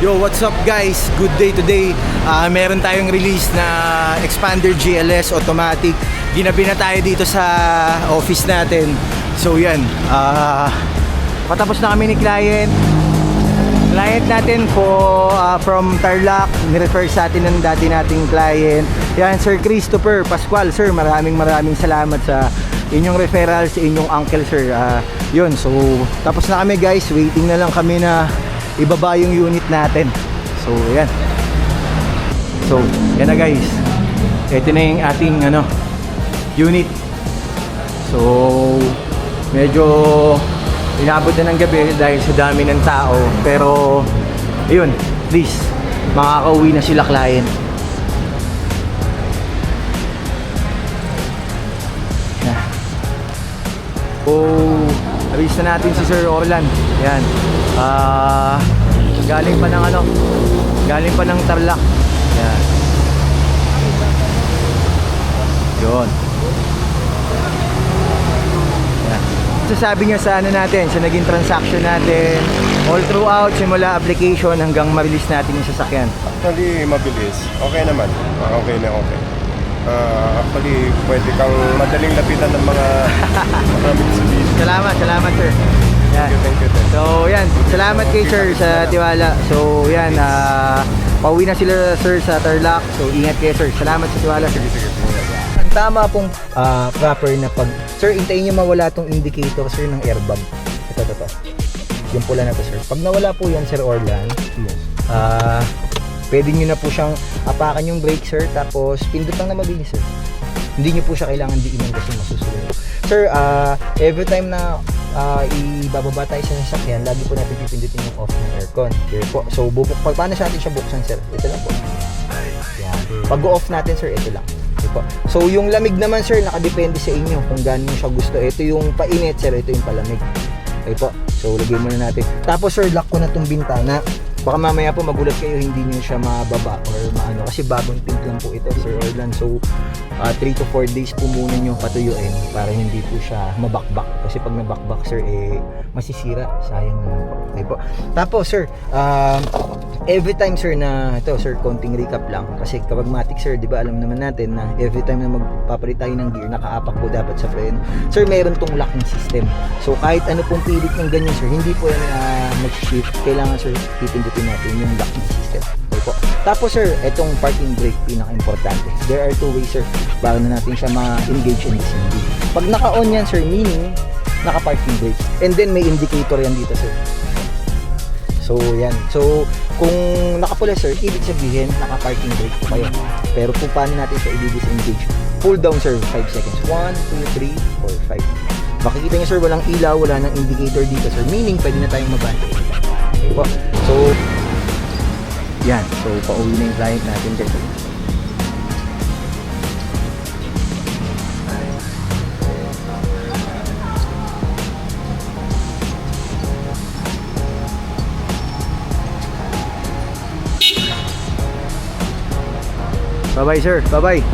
Yo, what's up guys? Good day today. Meron tayong release na Expander GLS automatic. Ginabi na tayo dito sa office natin. So yan, patapos na kami ni client natin from Tarlac. Nirefer sa atin ng dati nating client. Yan, Sir Christopher Pascual. Sir, maraming salamat sa inyong referral sa inyong uncle, sir. Yun, so tapos na kami guys. Waiting na lang kami na ibaba yung unit natin. So yan. So yan na guys. Ito na yung ating unit. So medyo inabot na ng gabi dahil sa dami ng tao. Pero ayun, at least makakauwi na sila client. Yan. So alis na natin si Sir Orlan. Yan. Galing pa ng Tarlac. Yan. Yun. Yan. Sasabi niya sa natin, sa naging transaction natin, all throughout, simula application hanggang ma-release natin yung sasakyan. Actually, mabilis. Okay naman. Okay na okay. Actually, pwede kang madaling lapitan ng mga Mitsubishi. Salamat sir. Yan. Thank you. So yan, salamat kay sir sa tiwala. So yan, pauwi na sila sir sa Tarlac. So ingat kayo sir. Salamat sa tiwala sir. Sige. Ang tama pong proper na pag sir, hintayin nyo mawala tong indicator sir ng airbag. Ito. Yung pula na to sir. Pag nawala po yan Sir Orlan, pwede nyo na po siyang apakan yung brake sir. Tapos pindot lang na mabilis sir. Hindi nyo po siya kailangan diinan kasi masusunod. Sir, every time na ibababa tayo sa sasakyan, lagi po natin pipindutin yung off ng aircon. Here po. So, paano natin siya buksan, sir? Ito lang po. Yan. Pag-off natin, sir, ito lang. Here po. So, yung lamig naman, sir, nakadepende sa inyo kung gaano nyo siya gusto. Ito yung painit, sir. Ito yung palamig. Okay po. So, lagay muna natin. Tapos, sir, lock ko na itong bintana. Baka mamaya po magulat kayo, hindi nyo siya mababa or maano. Kasi bagong tint lang po ito, Sir Orlan. So, 3 to 4 days po muna nyo patuyuin para hindi po siya mabakbak. Kasi pag nabakbak, sir, masisira. Sayang naman po. Okay po. Tapos, sir, every time, sir, na ito, sir, konting recap lang. Kasi kapag matic, sir, di ba alam naman natin na every time na magpapalit tayo ng gear, nakaapak po dapat sa freno. Sir, meron tong locking system. So, kahit ano pong pilit ng ganyan, sir, hindi po yan mag-shift. Kailangan, sir, pipindutin natin yung locking system. Okay po. Tapos, sir, itong parking brake, pinaka-importante. There are 2 ways, sir, para na natin siya ma-engage in disengage. Pag naka-on yan, sir, meaning naka-parking brake. And then, may indicator yan dito, sir. So, yan. So, kung nakapula, sir, ibig sabihin, naka-parking brake po kayo. Pero kung paano natin siya i-disengage, pull down, sir, 5 seconds. 1, 2, 3, 4, 5. Makikita niyo, sir, walang ilaw, wala nang indicator dito, sir. Meaning, pwede na tayong mabante. Okay po. So, yan. So, pauwi na yung client natin dito. Bye-bye, sir. Bye-bye.